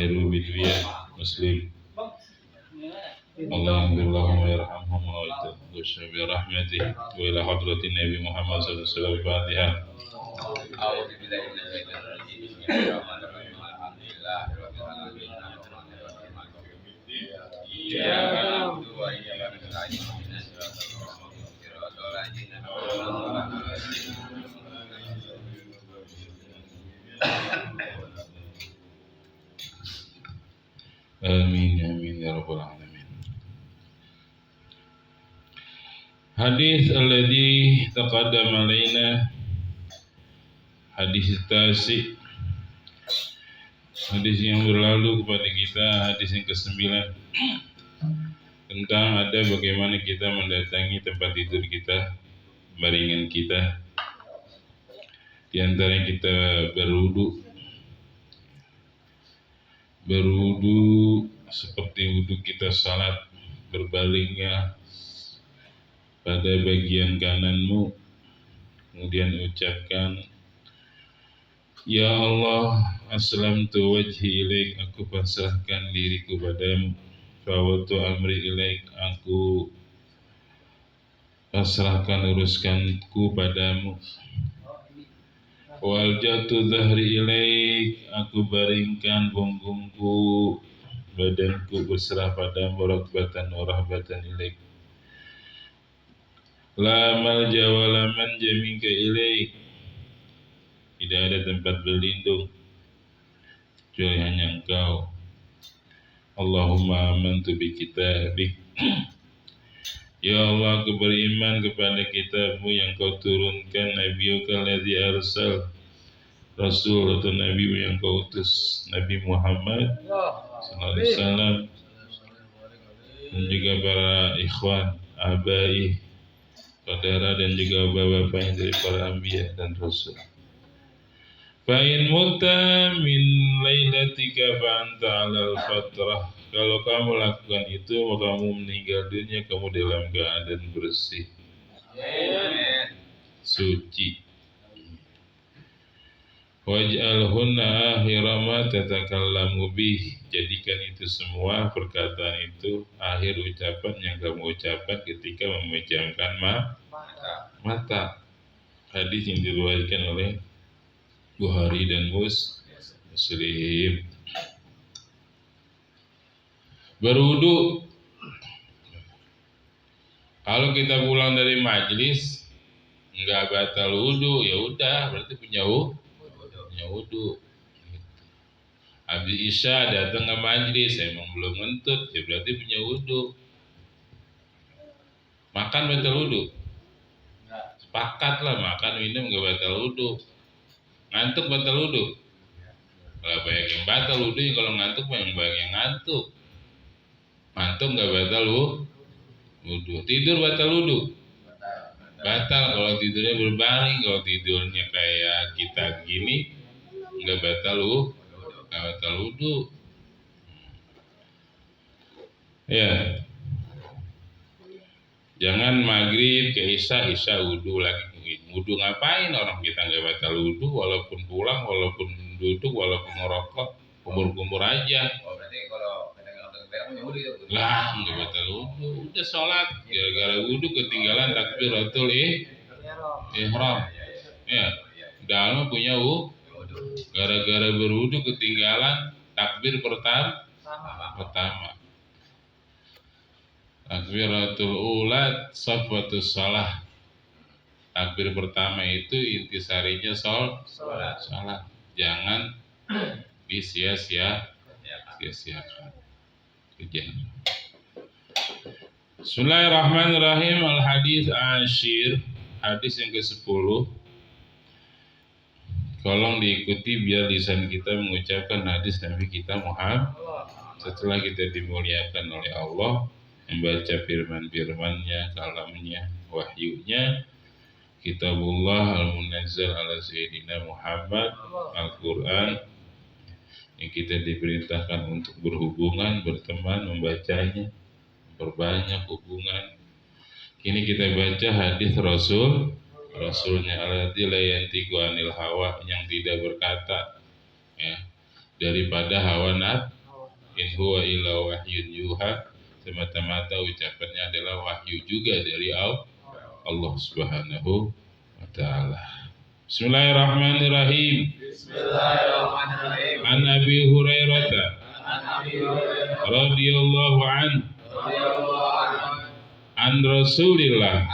lahir bidwiyah muslim. Allahumma yarhamhum wa yataqabbal bi rahmatih wa ila hadratin Nabi Muhammad sallallahu alaihi wasallam. Fatihah. A'udzu billahi minasyaitonir rajim. Bismillahirrahmanirrahim. Alhamdulillahirabbil alamin. Iyyaka na'budu wa iyyaka nasta'in. Ihdinas siratal ladzina an'amta 'alaihim. Amin amin ya rabbal alamin. Hadis alladhi taqaddama alaina, hadis tasi, hadis yang berlalu kepada kita, hadis yang ke-9 tentang ada bagaimana kita mendatangi tempat tidur kita, baringan kita. Di antara kita berwudu seperti wudu kita salat, berbalingnya pada bagian kananmu, kemudian ucapkan, Ya Allah, aslamtu wajhi ilaik, aku pasrahkan diriku padamu. Fawatu amri ilaik, aku pasrahkan uruskanku padamu. Waljatu dhahri ilaik, aku baringkan punggungku, badanku berserah padamu. Rakbatan wa rahbatan ilaik, la malja wa la manja minka ilaik, tidak ada tempat berlindung kecuali hanya Engkau. Allahumma amantu bi kitabik, ya Allah, aku beriman kepada kitabmu yang kau turunkan, nabiyuka alladzi arsal, rasul atau nabi yang kau utus, Nabi Muhammad sallallahu alaihi wasallam, dan juga para ikhwan, abai, saudara dan juga bapak-bapak dari para anbiya dan rasul. Fa'in mutta min lailatika fa'anta 'alal fatrah, kalau kamu lakukan itu maka kamu meninggal dunia kamu dalam keadaan bersih, suci. Waj'alhunna akhira ma tatakallamu bih, jadikan itu semua perkataan itu akhir ucapan yang kamu ucapkan ketika memejamkan mata. Hadis yang diriwayatkan oleh Bukhari dan Muslim. Berwudu, kalau kita pulang dari majelis nggak batal wudu, ya udah berarti punya wudu. Habis Isya datang ke majelis emang belum ngentut, ya berarti punya wudu. Makan batal wudu? Sepakat lah, makan minum nggak batal wudu. Ngantuk batal wudu? Kalau banyak yang batal wudu, kalau ngantuk memang banyak yang ngantuk. Ngantuk nggak batal wudu. Tidur batal wudu? Batal kalau tidurnya berbaring. Kalau tidurnya kayak kita gini nggak batal wudu. Ya, jangan maghrib ke isya wudu lagi. Wudu ngapain? Orang kita nggak batal wudu, walaupun pulang, walaupun duduk, walaupun ngerokok, kumur-kumur aja. Oh, berarti kalau lah nggak batal wudu. Udah sholat, gara-gara wudu ketinggalan takbiratul ihram. Ya, dalam punya wudu. Gara-gara berwudu ketinggalan takbir pertama. Takbiratul ula safwatus shalah. Takbir pertama itu intisarinya sholat. Jangan disia-siakan. Bismillahirrahmanirrahim. Al-hadis asyir, hadis yang ke-10. Tolong diikuti biar lisan kita mengucapkan hadis Nabi kita Muhammad. Setelah kita dimuliakan oleh Allah, membaca firman-firmannya, kalamnya, wahyunya, kitabullah al-munazzal ala sayyidina Muhammad, Al-Quran, yang kita diperintahkan untuk berhubungan, berteman, membacanya, berbanyak hubungan. Kini kita baca hadis Rasulnya alladzi la yantiqu anil hawa, yang tidak berkata, ya, daripada hawa nafsu. In huwa illa wahyun yuha, semata-mata ucapannya adalah wahyu juga dari Allah Subhanahu wa taala. Bismillahirrahmanirrahim. Bismillahirrahmanirrahim. An Abi Hurairah radhiyallahu anhu an Rasulillah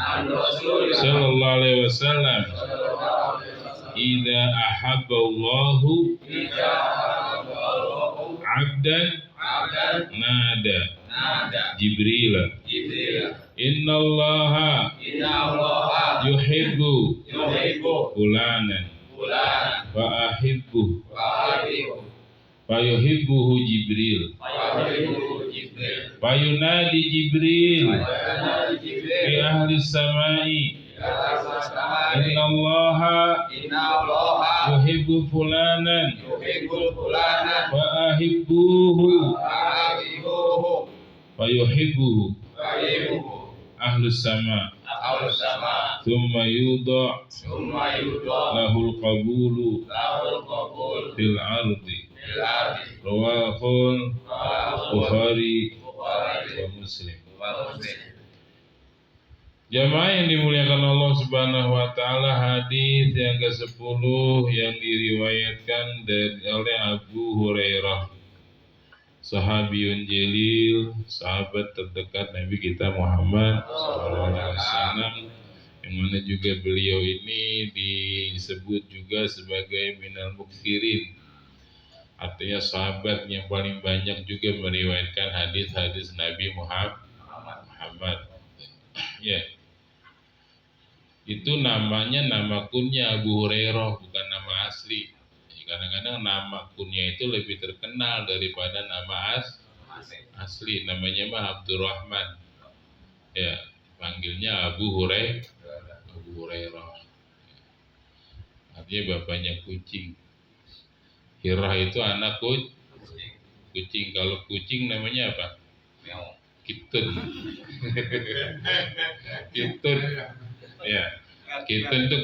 sallallahu alaihi wasallam idza ahabba Allahu 'abdan nada Jibril inna Allah yuhibbu fulanan wa ahibbu fayuhibbuhu Jibril fayunadi Jibril fi ahli samai inna Allah yuhibbu fulanan wa ahibbuhu fayuhibbuhu ahli sama thumma yudha lahul qabulu fil ardi rawahul Bukhari wa Muslim. Jamaah yang dimuliakan Allah Subhanahu wa taala, hadis yang ke-10 yang diriwayatkan oleh Abu Hurairah, sahabiyun jalil, sahabat terdekat Nabi kita Muhammad sallallahu alaihi wasallam, yang mana juga beliau ini disebut juga sebagai minal muksirin, artinya sahabat yang paling banyak juga meriwayatkan hadis-hadis Nabi Muhammad. Ya. Itu namanya nama kunya Abu Hurairah, bukan nama asli. Kadang-kadang nama kunya itu lebih terkenal daripada nama asli. Namanya mah Abdurrahman. Ya, panggilnya Abu Hurairah. Artinya bapaknya kucing. Hirah itu anak kucing. Kalau kucing namanya apa? Kitun. Kitun. Ya, kitun itu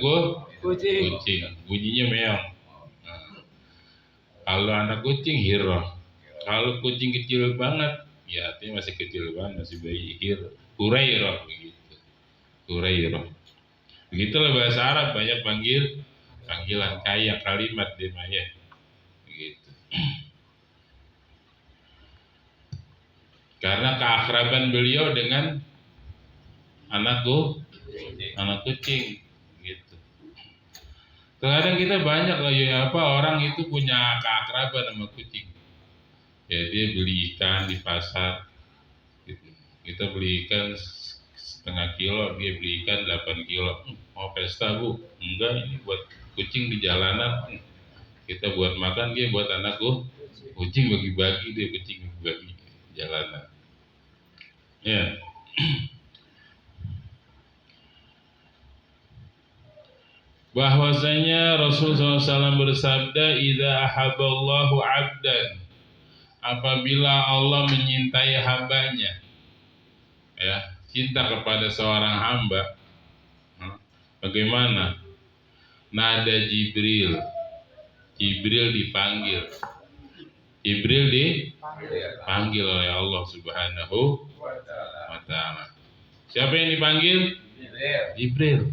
kucing. Bunyinya meong. Nah, kalau anak kucing hirah. Kalau kucing kecil banget, ya artinya masih kecil banget, masih bayi, Hurairah begitu. Hurairah. Begitulah bahasa Arab, banyak panggilan kayak kalimat di maya. Begitu. Karena keakraban beliau dengan anak kucing gitu. Kadang kita banyak orang itu punya keakraban sama kucing. Ya dia beli ikan di pasar gitu. Kita beli ikan setengah kilo, dia beli ikan 8 kilo. Mau pesta bu? Enggak, ini buat kucing di jalanan. Kita buat makan, dia buat anakku kucing, bagi-bagi, dia kucing bagi jalanan. Ya. Bahwasanya Rasulullah SAW bersabda, idza ahabballahu 'abdan, apabila Allah menyintai hambanya, ya, cinta kepada seorang hamba, bagaimana? Nada Jibril dipanggil. Jibril dipanggil oleh Allah Subhanahu wa taala. Siapa yang dipanggil? Jibril.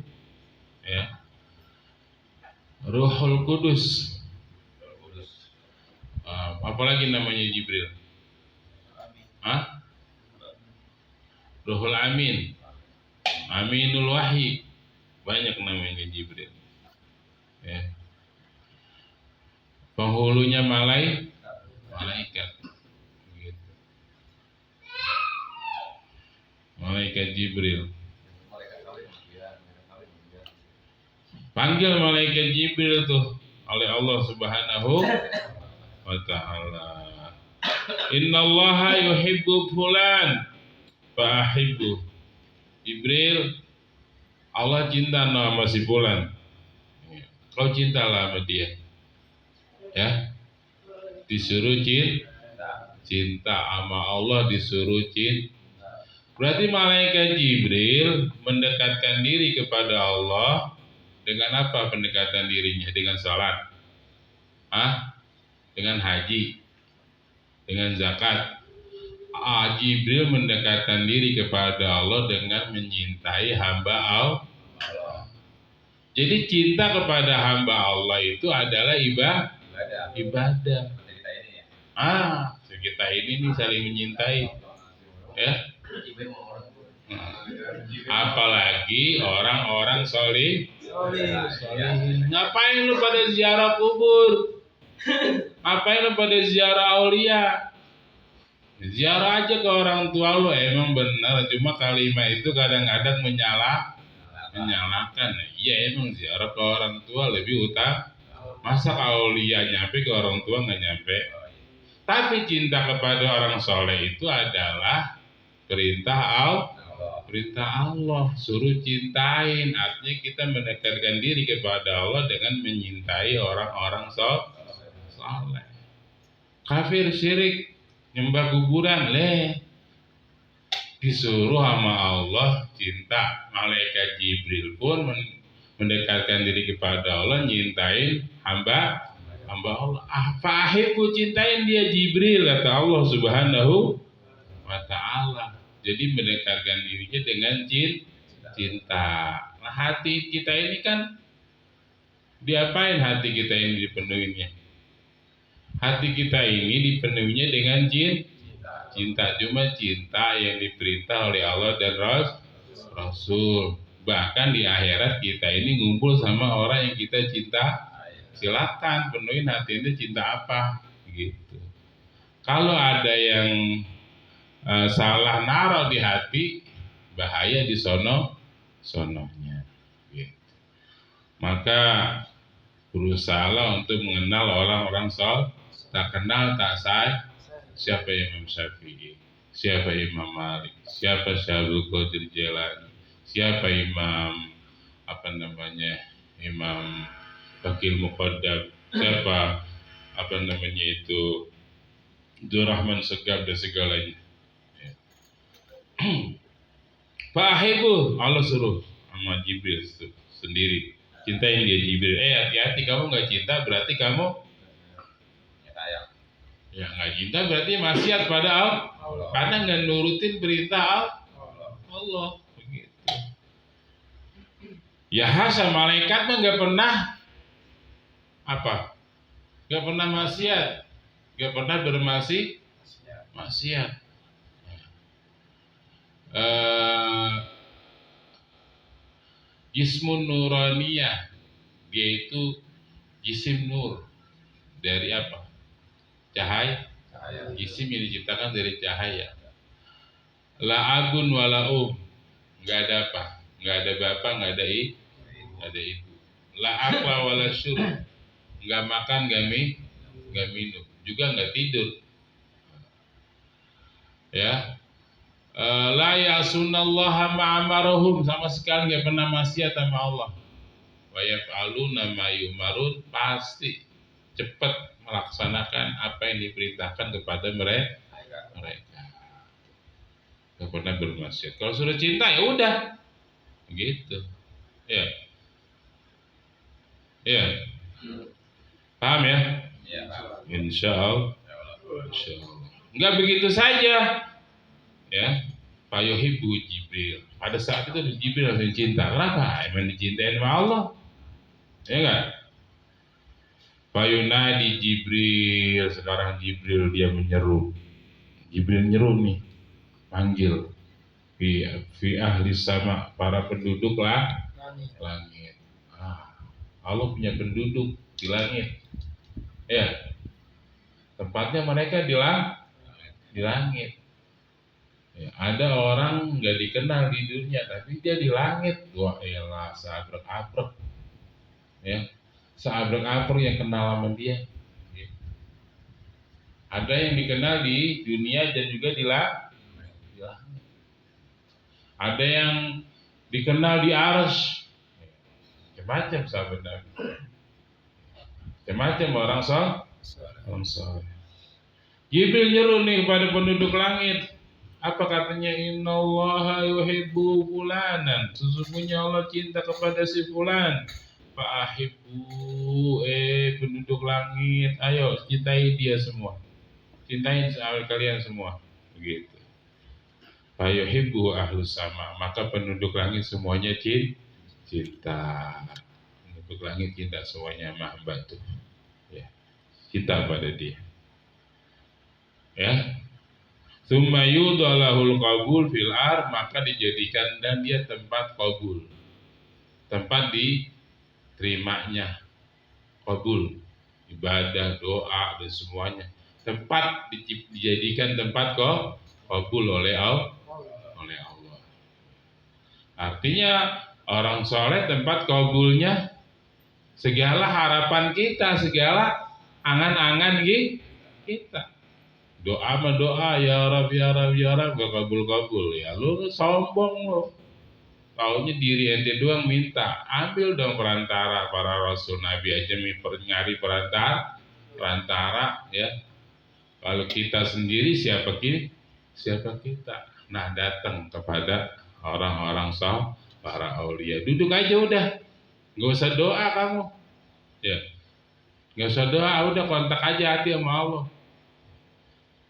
Ya. Ruhul Kudus. Apalagi namanya Jibril? Ruhul Amin. Aminul Wahyi. Banyak namanya Jibril. Ya. Penghulunya malaikat. Gitu. Malaikat Jibril. Panggil malaikat Jibril tuh oleh Allah Subhanahu wa ta'ala. Innallaha yuhibbu fulan fa ahibbu. Jibril, Allah cinta sama si fulan. Kau cintalah sama dia. Ya. Disuruh cinta sama Allah, disuruh cinta. Berarti malaikat Jibril mendekatkan diri kepada Allah dengan apa pendekatan dirinya? Dengan salat. dengan haji, dengan zakat. Jibril mendekatkan diri kepada Allah dengan menyintai hamba Allah. Jadi cinta kepada hamba Allah itu adalah ibadah. Kita ini nih saling menyintai, ya. Apalagi orang-orang solih. Ngapain lu pada ziarah kubur? Ngapain lu pada ziarah aulia? Ziarah aja ke orang tua lu, emang benar. Cuma kalimat itu kadang-kadang menyalahkan. Iya, emang ziarah ke orang tua lebih utama. Masa aulia nyampe ke orang tua nggak nyampe? Tapi cinta kepada orang soleh itu adalah perintah Allah, suruh cintain. Artinya kita mendekatkan diri kepada Allah dengan menyintai orang-orang soleh. Kafir syirik nyembah kuburan, disuruh sama Allah cinta. Malaikat Jibril pun mendekatkan diri kepada Allah, nyintain hamba Allah. Fahibu, cintain dia Jibril, kata Allah Subhanahu wa ta'ala. Jadi mendekatkan dirinya dengan cinta. Nah, hati kita ini kan diapain hati kita ini dipenuhinya? Hati kita ini dipenuhinya dengan cinta. Cuma cinta yang diperintah oleh Allah dan Rasul. Bahkan di akhirat kita ini ngumpul sama orang yang kita cinta. Silakan penuhin hati ini cinta apa gitu. Kalau ada yang salah naruh di hati, bahaya di sononya gitu. Maka berusahalah untuk mengenal orang-orang tak kenal tak sayang. Siapa Imam Syafi'i, siapa Imam Malik, siapa Syaikhul Qadir Jailani, siapa Imam Imam Bakil Muqaddam, siapa Abdurrahman Segaf dan segalanya. Fahibu, Allah suruh sama Jibril sendiri, cintain dia Jibril. Hati-hati, kamu nggak cinta berarti kamu nggak cinta, berarti maksiat pada Allah. Karena nggak nurutin perintah Allah. Begitu. Ya hasa malaikat mah nggak pernah nggak pernah maksiat, nggak pernah maksiat. Jismun nuraniyah, dia itu jisim nur, dari apa? Cahaya. Jisim yang diciptakan dari cahaya. La abun wala nggak ada apa? Nggak ada bapak, nggak ada ibu. La akla wala syurub, nggak makan, nggak minum, juga nggak tidur. Ya. La ya'sunallaha ma'amarahum, sama sekali nggak pernah maksiat sama Allah. Wa yaf'aluna ma yumarun, pasti cepat melaksanakan apa yang diperintahkan kepada mereka. Nggak pernah bermaksiat. Kalau sudah cinta ya udah, gitu. Ya, paham ya? Insya Allah. Nggak begitu saja. Ya, Pak Yuhibbu Jibril. Pada saat itu Jibril langsung cinta. Kenapa? Emang dicintain sama Allah. Ya enggak? Pak Yunadi Jibril. Sekarang Jibril dia menyeru. Jibril menyeru nih, panggil fi ahli sama, para penduduk langit. Allah punya penduduk di langit. Ya, tempatnya mereka di langit. Ya, ada orang nggak dikenal di dunia, tapi dia di langit. Wah, elah, seabrek-abrek. Ya, seabrek-abrek yang kenal sama dia. Ya. Ada yang dikenal di dunia dan juga di langit. Ada yang dikenal di arsy. Macam-macam sahabat Nabi. Macam-macam orang soleh. Jibril nyeru nih kepada penduduk langit. Apa katanya? Innallaha yuhibbu fulanan. Sesungguhnya Allah cinta kepada si fulan. fa'ahibbu, penduduk langit, ayo cintai dia semua, cintai kalian semua, begitu. Fayuhibbu ahlus sama, maka penduduk langit semuanya cinta. Penduduk langit cinta semuanya mahabbat tuh, ya, cinta pada dia, ya. Tsumma yudalahul qabul fil ar, maka dijadikan dan dia tempat qabul, tempat diterimanya qabul, ibadah, doa dan semuanya, tempat dijadikan tempat qabul oleh Allah. Artinya orang soleh tempat qabulnya segala harapan kita, segala angan-angan kita. Doa mah doa, ya Rab, ya Rab, ya Rab, gak kabul-kabul. Ya lu sombong lu. Taunya diri ente doang minta. Ambil dong perantara, para rasul nabi aja nyari perantara, ya. Kalau kita sendiri siapa kita? Nah, datang kepada orang-orang para aulia. Duduk aja udah. Gak usah doa kamu. Ya. Gak usah doa, udah kontak aja hati sama Allah.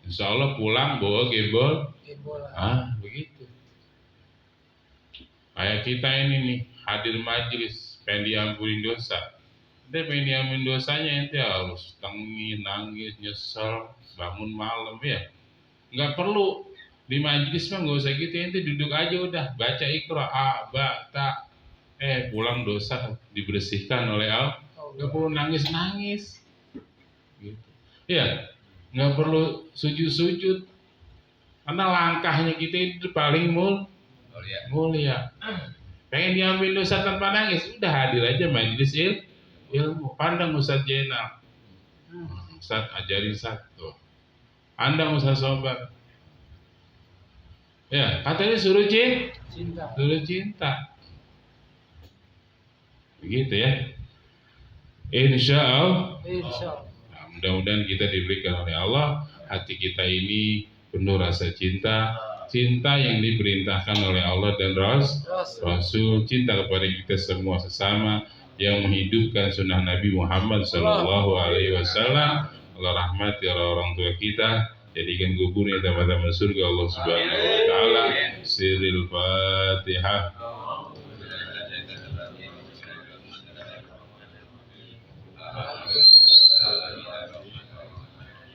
Insya Allah pulang bawa gembol. Begitu. Kayak kita ini nih, hadir majelis, pengen diampunin dosa. Dia pengen diampunin dosanya, ente harus nangis, nyesel, bangun malam, ya. Nggak perlu di majelis mah, nggak usah gitu, ente duduk aja udah, baca Iqra, ta. Pulang dosa dibersihkan oleh Allah. Nggak perlu nangis. Gitu. Ya. Nggak perlu sujud, karena langkahnya kita itu paling mulia. Pengen diambil dosa tanpa nangis, udah hadir aja majelis ilmu. Pandang Ustaz Jenal, Ustaz ajarin satu, pandang Ustaz Sobat. Ya, katanya suruh cinta. Begitu ya. Insya Allah. Mudah-mudahan kita diberikan oleh Allah hati kita ini penuh rasa cinta yang diperintahkan oleh Allah dan Rasul, cinta kepada kita semua sesama, yang menghidupkan sunnah Nabi Muhammad Sallallahu Alaihi Wasallam. Allah rahmati orang tua kita, jadikan kuburnya taman-taman surga Allah Subhanahu Wa Taala. Siril Fatihah.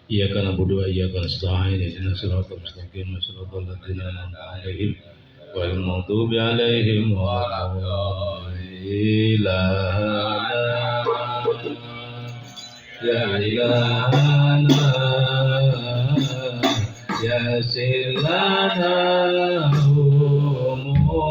Iyyaka na'budu wa iyyaka nasta'in ihdinas siratal mustaqim siratal ladzina an'amta 'alaihim ghairil maghdubi 'alaihim waladdallin. Ya ilahana yassir lana umurana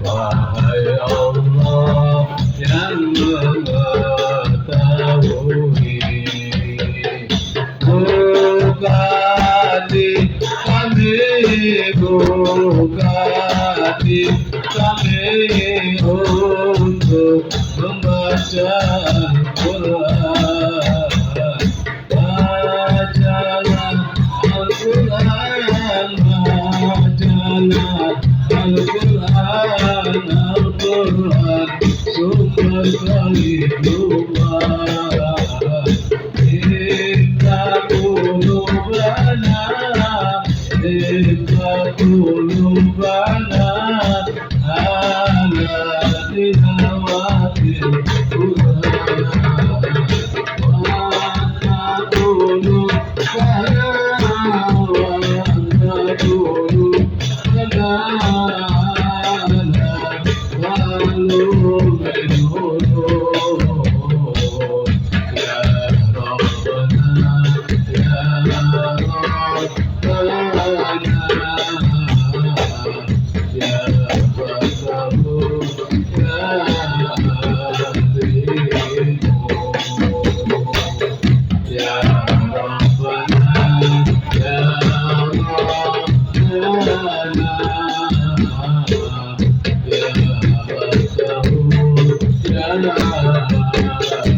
Wahai Allah yang قلوبنا على تلاوة القرآن وأنت قلوبنا وأنت قلوبنا وقلوب الهدوء يا ربنا يا Yeah.